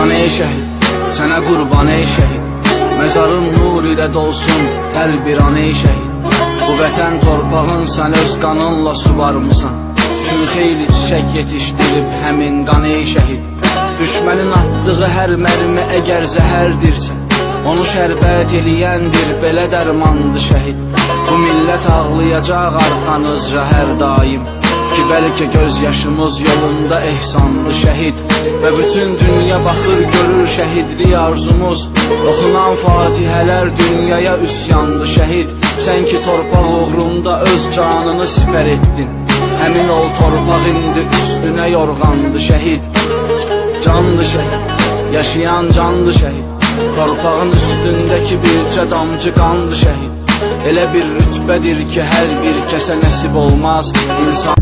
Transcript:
Can ey şəhid, sənə qurban ey şəhid, məzarın nur ilə dolsun hər bir an ey şəhid. Bu vətən torpağın sən öz qanınla suvarmısan, üçün xeyli çiçək yetişdirib həmin qan ey şəhid. Düşmənin atdığı hər mərmi əgər zəhərdirsə, onu şərbət eləyəndir, belə dərmandır şəhid. Bu millət ağlayacaq arxanızca hər daim, ki bəlkə göz yaşımız yolunda ehsanlı şəhid. Və bütün dünya baxır görür şəhidlik arzumuz, oxunan fatihələr dünyaya üsyandı şəhid. Sən ki torpaq uğrunda öz canını sipər etdin, həmin ol torpaq indi üstünə yorğandı şəhid. Candı şəhid, yaşayan candı şəhid, torpağın üstündəki bircə damcı qandı şəhid. Elə bir rütbədir ki hər bir kəsə nəsib olmaz. İnsan